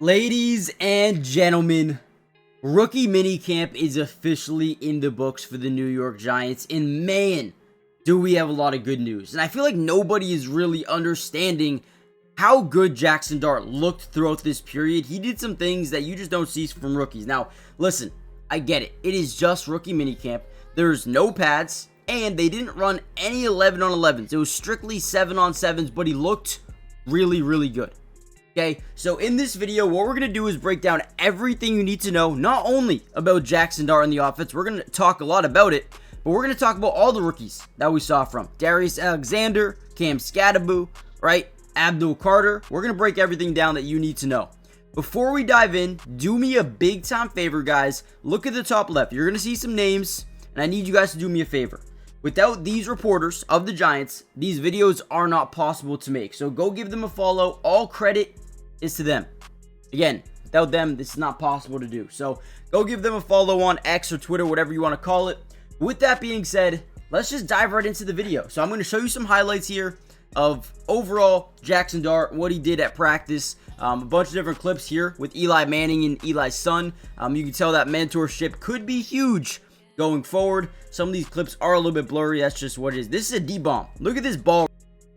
Ladies and gentlemen, rookie minicamp is officially in the books for the New York Giants, and man, do we have a lot of good news. And I feel like nobody is really understanding how good Jaxson looked throughout this period. He did some things that you just don't see from rookies. Now, listen, I get it. It is just rookie minicamp. There's no pads, and they didn't run any 11-on-11s. It was strictly 7-on-7s, but he looked really, really good. Okay, so in this video, what we're going to do is break down everything you need to know, not only about Jaxson in the offense, we're going to talk a lot about it, but we're going to talk about all the rookies that we saw from Darius Alexander, Cam Skattebo, right, Abdul Carter. We're going to break everything down that you need to know. Before we dive in, do me a big time favor, guys. Look at the top left. You're going to see some names, and I need you guys to do me a favor. Without these reporters of the Giants, these videos are not possible to make. So go give them a follow. All credit is to them. Again, without them, this is not possible to do. So go give them a follow on X or Twitter, whatever you want to call it. With that being said, let's just dive right into the video. So I'm going to show you some highlights here of overall Jaxson, what he did at practice. A bunch of different clips here with Eli Manning and Eli's son. You can tell that mentorship could be huge going forward. Some of these clips are a little bit blurry. That's just what it is. This is a D-bomb. Look at this ball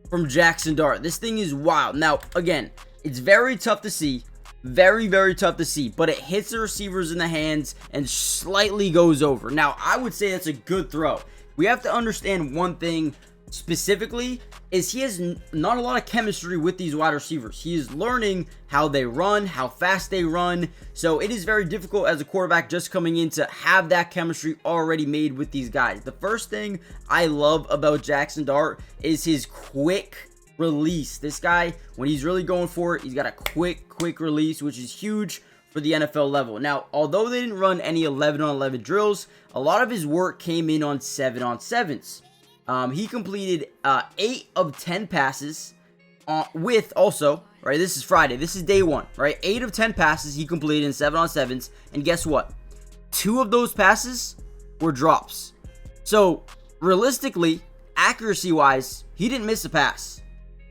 from Jaxson. This thing is wild. Now, again, it's very tough to see. Very, very tough to see. But it hits the receivers in the hands and slightly goes over. Now, I would say that's a good throw. We have to understand one thing specifically is he has not a lot of chemistry with these wide receivers. He is learning how they run, how fast they run. So it is very difficult as a quarterback just coming in to have that chemistry already made with these guys. The first thing I love about Jaxson is his quick release. This guy, when he's really going for it, he's got a quick release, which is huge for the NFL level. Now, although they didn't run any 11-on-11 drills, a lot of his work came in on 7-on-7s. He completed 8 of 10 passes with also, right, this is Friday, this is day 1, right, 8 of 10 passes he completed in 7-on-7s, and guess what? 2 of those passes were drops. So, realistically, accuracy-wise, he didn't miss a pass,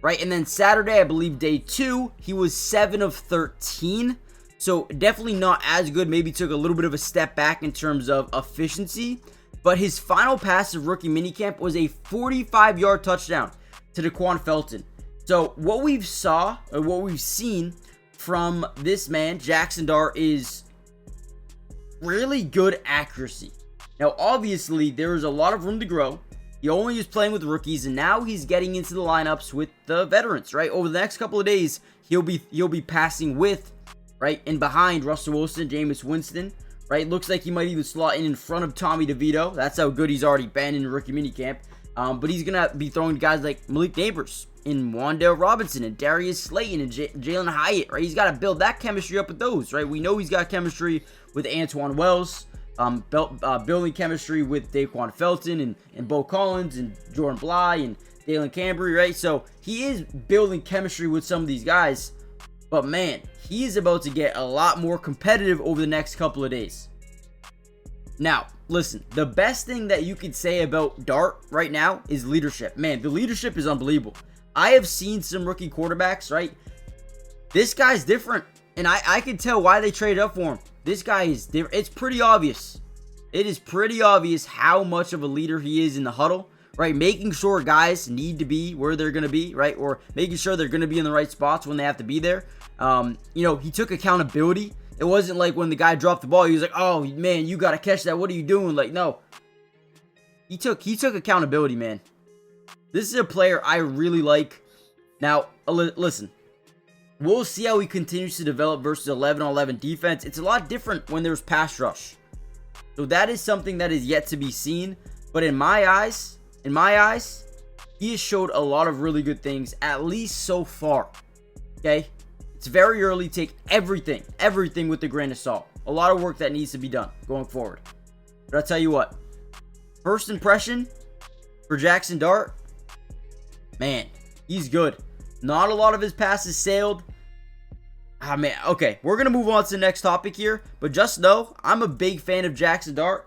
right? And then Saturday, I believe day 2, he was 7 of 13, so definitely not as good, maybe took a little bit of a step back in terms of efficiency. But his final pass of rookie minicamp was a 45-yard touchdown to Daquan Felton. So what we've seen from this man, Jaxson is really good accuracy. Now, obviously, there is a lot of room to grow. He only is playing with rookies, and now he's getting into the lineups with the veterans, right? Over the next couple of days, he'll be passing with, right, and behind Russell Wilson, Jameis Winston. Right, looks like he might even slot in front of Tommy DeVito. That's how good he's already been in rookie minicamp. But he's going to be throwing to guys like Malik Neighbors and Wan'Dale Robinson and Darius Slayton and Jalen Hyatt, right? He's got to build that chemistry up with those, right? We know he's got chemistry with Antoine Wells, building chemistry with Daquan Felton and Bo Collins and Jordan Bly and Dalen Cambry, right? So he is building chemistry with some of these guys. But man, he is about to get a lot more competitive over the next couple of days. Now, listen, the best thing that you could say about Dart right now is leadership. Man, the leadership is unbelievable. I have seen some rookie quarterbacks, right? This guy's different, and I can tell why they traded up for him. This guy is different. It's pretty obvious. It is pretty obvious how much of a leader he is in the huddle, right? Making sure guys need to be where they're going to be, right? Or making sure they're going to be in the right spots when they have to be there. You know, he took accountability. It wasn't like when the guy dropped the ball, he was like, oh, man, you got to catch that. What are you doing? Like, no. He took accountability, man. This is a player I really like. Now, listen. We'll see how he continues to develop versus 11-on-11 defense. It's a lot different when there's pass rush. So that is something that is yet to be seen. But in my eyes, he has showed a lot of really good things, at least so far. Okay? It's very early. Take everything with a grain of salt. A lot of work that needs to be done going forward. But I'll tell you what. First impression for Jaxson, man, he's good. Not a lot of his passes sailed. Ah, man. Okay, we're going to move on to the next topic here. But just know, I'm a big fan of Jaxson.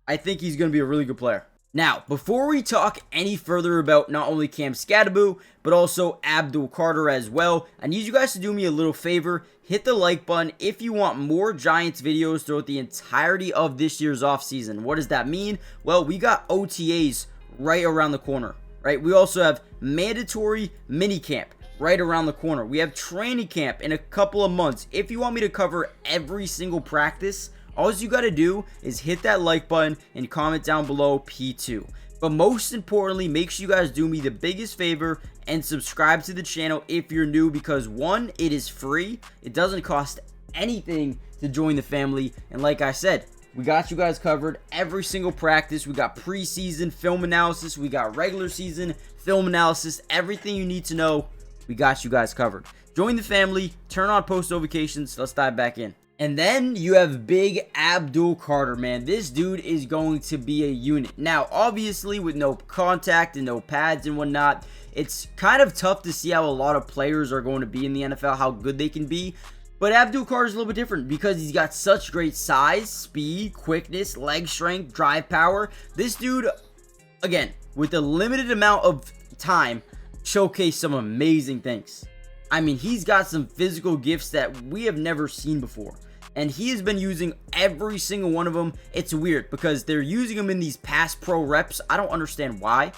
I think he's going to be a really good player. Now, before we talk any further about not only Cam Skattebo, but also Abdul Carter as well, I need you guys to do me a little favor. Hit the like button if you want more Giants videos throughout the entirety of this year's offseason. What does that mean? Well, we got OTAs right around the corner, right? We also have mandatory minicamp right around the corner. We have training camp in a couple of months. If you want me to cover every single practice, all you got to do is hit that like button and comment down below P2. But most importantly, make sure you guys do me the biggest favor and subscribe to the channel if you're new, because one, it is free. It doesn't cost anything to join the family. And like I said, we got you guys covered every single practice. We got preseason film analysis. We got regular season film analysis. Everything you need to know, we got you guys covered. Join the family. Turn on post notifications. Let's dive back in. And then you have big Abdul Carter, man. This dude is going to be a unit. Now, obviously, with no contact and no pads and whatnot, it's kind of tough to see how a lot of players are going to be in the NFL, how good they can be. But Abdul Carter is a little bit different because he's got such great size, speed, quickness, leg strength, drive power. This dude, again, with a limited amount of time, showcased some amazing things. I mean, he's got some physical gifts that we have never seen before. And he has been using every single one of them. It's weird because they're using him in these pass pro reps. I don't understand why.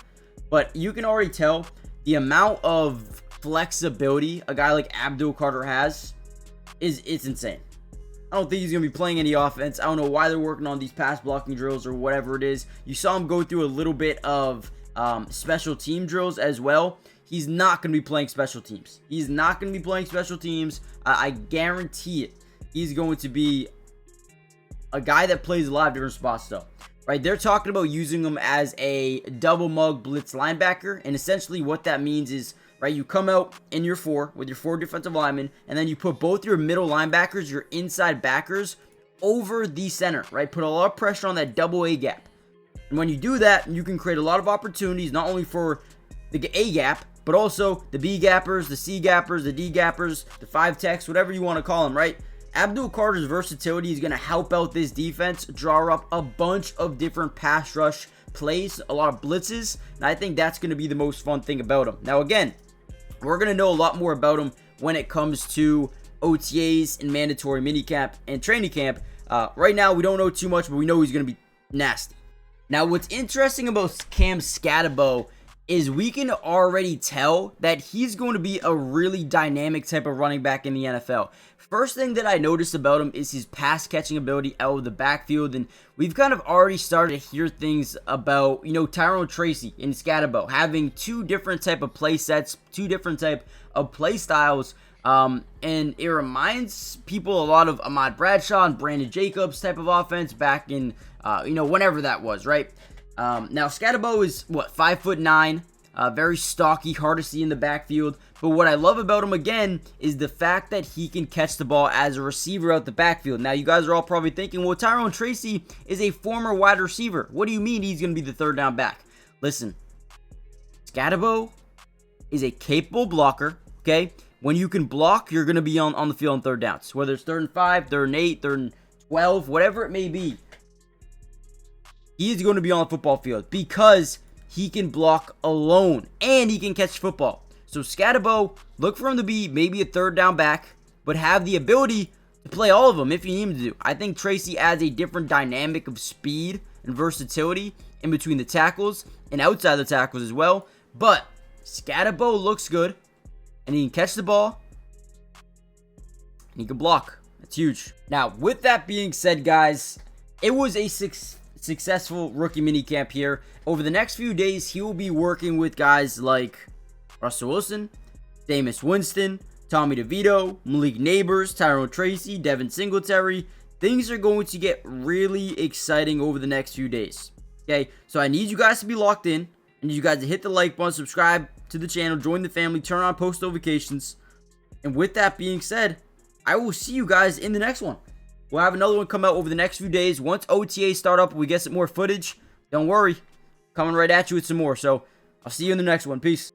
But you can already tell the amount of flexibility a guy like Abdul Carter has it's insane. I don't think he's going to be playing any offense. I don't know why they're working on these pass blocking drills or whatever it is. You saw him go through a little bit of special team drills as well. He's not going to be playing special teams. He's not going to be playing special teams. I guarantee it. He's going to be a guy that plays a lot of different spots though. Right? They're talking about using him as a double mug blitz linebacker. And essentially what that means is, right, you come out in your four with your 4 defensive linemen, and then you put both your middle linebackers, your inside backers, over the center, right? Put a lot of pressure on that double A gap. And when you do that, you can create a lot of opportunities, not only for the A gap, but also the B gappers, the C gappers, the D gappers, the 5 techs, whatever you want to call them, right? Abdul Carter's versatility is going to help out this defense, draw up a bunch of different pass rush plays, a lot of blitzes, and I think that's going to be the most fun thing about him. Now again, we're going to know a lot more about him when it comes to OTAs and mandatory minicamp and training camp. Right now, we don't know too much, but we know he's going to be nasty. Now, what's interesting about Cam Skattebo is we can already tell that he's going to be a really dynamic type of running back in the NFL. First thing that I noticed about him is his pass catching ability out of the backfield, and we've kind of already started to hear things about, Tyrone Tracy and Skattebo having 2 different type of play sets, 2 different type of play styles, and it reminds people a lot of Ahmad Bradshaw and Brandon Jacobs type of offense back in, whenever that was, right? Now Skattebo is 5'9", very stocky, hard to see in the backfield. But what I love about him again is the fact that he can catch the ball as a receiver out the backfield. Now you guys are all probably thinking, well, Tyrone Tracy is a former wide receiver. What do you mean he's going to be the 3rd down back? Listen, Skattebo is a capable blocker. Okay, when you can block, you're going to be on the field on 3rd downs, whether it's 3rd and 5, 3rd and 8, 3rd and 12, whatever it may be. He is going to be on the football field because he can block alone and he can catch football. So Skattebo, look for him to be maybe a 3rd down back, but have the ability to play all of them if you need him to do. I think Tracy adds a different dynamic of speed and versatility in between the tackles and outside the tackles as well. But Skattebo looks good, and he can catch the ball, and he can block. That's huge. Now, with that being said, guys, it was a successful rookie minicamp here. Over the next few days, he will be working with guys like Russell Wilson, Jameis Winston, Tommy DeVito, Malik Neighbors, Tyrone Tracy, Devin Singletary. Things are going to get really exciting over the next few days. Okay, so I need you guys to be locked in. I need you guys to hit the like button, subscribe to the channel, join the family, turn on post notifications. And with that being said, I will see you guys in the next one. We'll have another one come out over the next few days. Once OTAs start up, we get some more footage. Don't worry, coming right at you with some more. So I'll see you in the next one. Peace.